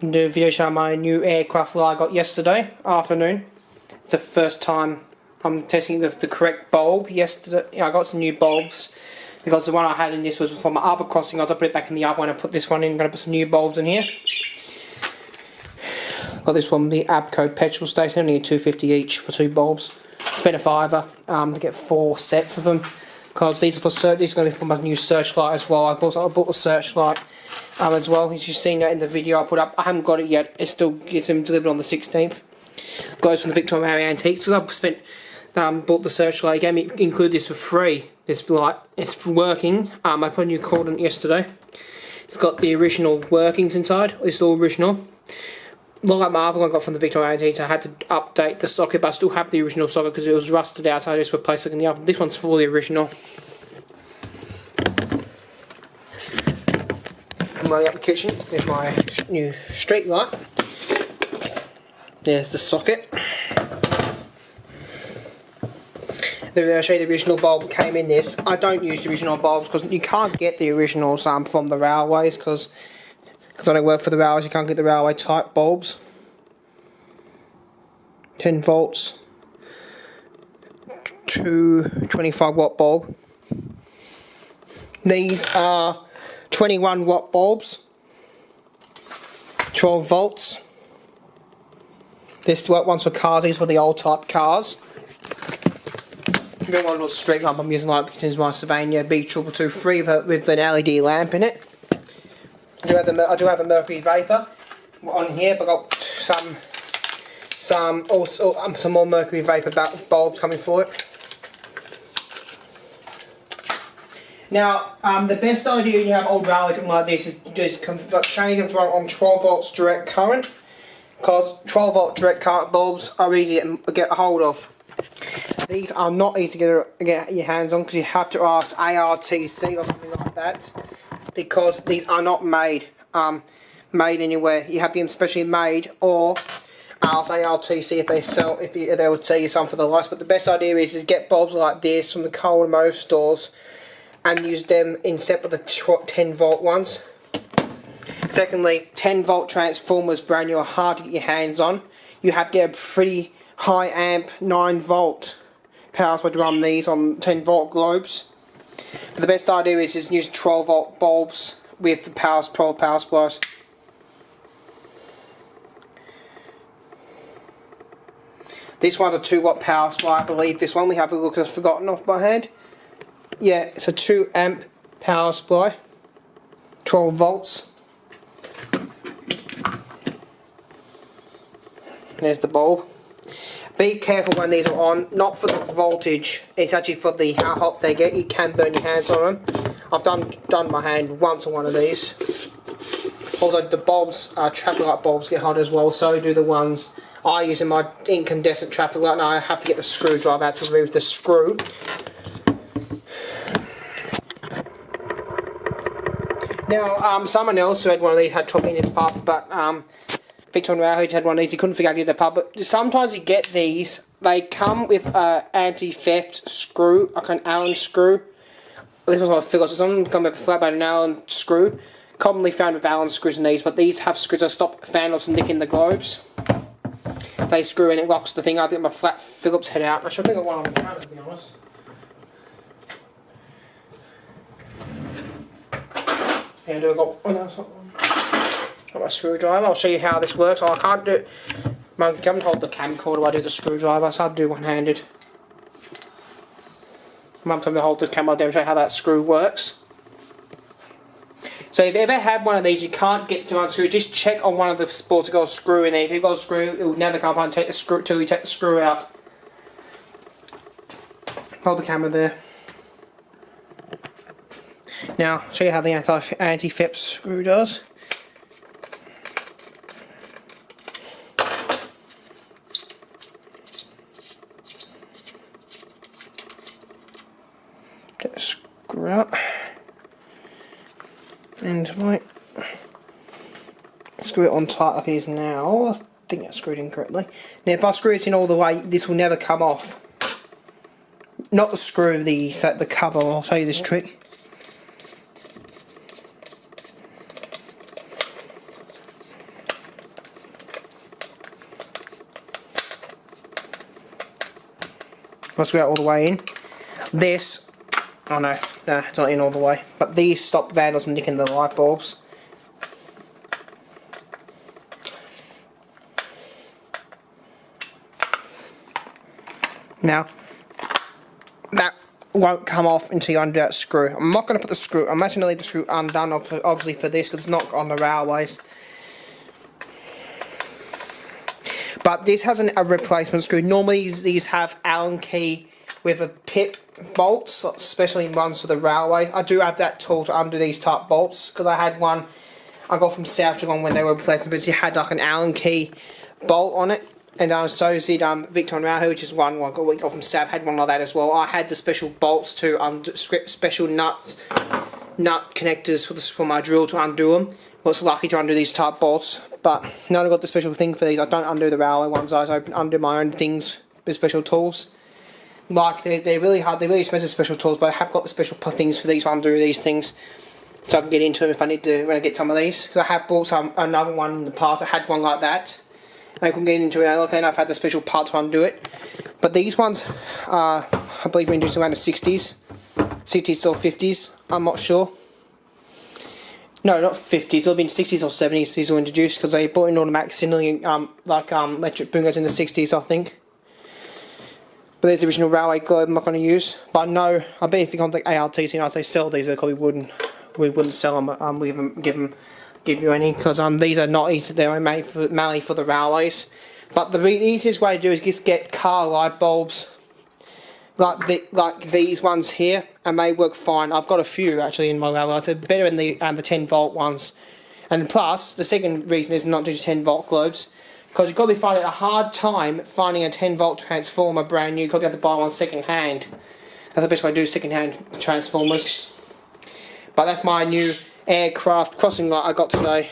Do a video showing my new aircraft that I got yesterday afternoon. It's the first time I'm testing the correct bulb. Yesterday I got some new bulbs because the one I had in this was from my other crossing guards. I put it back in the other one and put this one in. I'm going to put some new bulbs in here. Got this from the Abco petrol station, only $2.50 each for 2 bulbs. Spent a £5 to get 4 sets of them because these are for search. These are going to be for my new searchlight as well. I bought the searchlight as well. As you've seen that in the video I put up. I haven't got it yet. It's delivered on the 16th. Goes from the Victor Mary Antiques. So I've spent bought the searchlight. He gave me include this for free. This light, it's working. I put a new cord on it yesterday. It's got the original workings inside. It's all original. Like my other one I got from the Victor Antiques, I had to update the socket, but I still have the original socket because it was rusted out, so I just replaced it in the oven. This one's fully original. I'm running up the kitchen with my new street light. There's the socket. Then I'll show you the original bulb that came in this. I don't use the original bulbs because you can't get the originals from the railways because I don't work for the railways. You can't get the railway type bulbs. 10 volts, 25 watt bulb. These are 21 watt bulbs, 12 volts. This one's for cars. These were the old type cars. One little street lamp I'm using, like this is my Sylvania B223 with an LED lamp in it. I do have a mercury vapor on here, but I've got some more mercury vapor bulbs coming for it. Now, the best idea when you have old railway equipment like this is just change them to run on 12 volts direct current, because 12 volt direct current bulbs are easy to get a hold of. These are not easy to get your hands on because you have to ask ARTC or something like that, because these are not made anywhere. You have them specially made, or ask ARTC if they will tell you some for the lights. But the best idea is get bulbs like this from the coal and motor stores and use them instead of the 10 volt ones. Secondly, 10 volt transformers brand new are hard to get your hands on. You have to get a pretty high amp 9 volt power supply to run these on 10 volt globes. But the best idea is just use 12 volt bulbs with the 12 power supplies. This one's a 2 watt power supply, I believe. This one, we have a look, I've forgotten off my head. Yeah, it's a 2 amp power supply, 12 volts. There's the bulb. Be careful when these are on, not for the voltage, it's actually for the how hot they get. You can burn your hands on them. I've done my hand once on one of these. Although the bulbs, traffic light bulbs get hot as well, so do the ones I use in my incandescent traffic light. Now I have to get the screwdriver out to remove the screw. Now, someone else who had one of these had trouble in this pub, but Victor Mary had one of these, he couldn't figure out how to get the pub. But sometimes you get these, they come with an anti-theft screw, like an Allen screw. This was what I figured, so some of them come with a flat about an Allen screw. Commonly found with Allen screws in these, but these have screws that stop vandals from nicking the globes. They screw in, it locks the thing. I think my flat Phillips head out. I should think of one on the counter, to be honest. Yeah, I've got, oh no, it's not one. Got my screwdriver. I'll show you how this works. I can't do it. I can't hold the camcorder. I do the screwdriver, so I'll do one-handed. Mum told me to hold this camera. I'll demonstrate how that screw works. So if you ever have one of these, you can't get to unscrew. Just check on one of the sports to got a screw in there. If you've got a screw, it will never come up and take the screw till you take the screw out. Hold the camera there. Now, I'll show you how the anti-theft screw does. Get the screw out. And right, screw it on tight like it is now. I think that's screwed in correctly. Now if I screw it in all the way, this will never come off. Not the screw, the cover. I'll show you this trick. I'll screw that all the way in. This, oh no, nah, it's not in all the way. But these stop vandals from nicking the light bulbs. Now, that won't come off until you undo that screw. I'm not going to put the screw, I'm actually going to leave the screw undone obviously for this because it's not on the railways. But this has a replacement screw. Normally these have Allen key with a pip bolts, especially ones for the railways. I do have that tool to undo these type bolts because I had one I got from South Geelong when they were replacing, but it had like an Allen key bolt on it. And so did Victor and Rahu, which is one I got from Sav, had one like that as well. I had the special bolts to special nut connectors for my drill to undo them. I was lucky to undo these type bolts, but now I've got the special thing for these. I don't undo the railway ones, I undo my own things with special tools. Like, they're really hard, they're really expensive special tools, but I have got the special things for these to undo these things. So I can get into them if I need to, when I get some of these. Because I have bought another one in the past, I had one like that. I couldn't get into it, okay, and I've had the special part to undo it. But these ones, I believe were introduced around the 60s. 60s or 50s, I'm not sure. No, not 50s, it'll be in 60s or 70s these were introduced, because they brought in automatic signaling, electric bungos in the 60s, I think. But there's the original railway globe I'm not going to use. But no, I bet if you contact ARTC and they sell these, they probably wouldn't sell them, we haven't give you any, because these are not easy, they're mainly for the railways. But the easiest way to do is just get car light bulbs like these ones here, and they work fine. I've got a few actually in my railways. They're better than the 10 volt ones. And plus, the second reason is not just 10 volt globes, because you've got to be finding a hard time finding a 10 volt transformer brand new. You've got to be able to buy one second hand. That's the best way to do second hand transformers. But that's my new Artcraft crossing light I got today.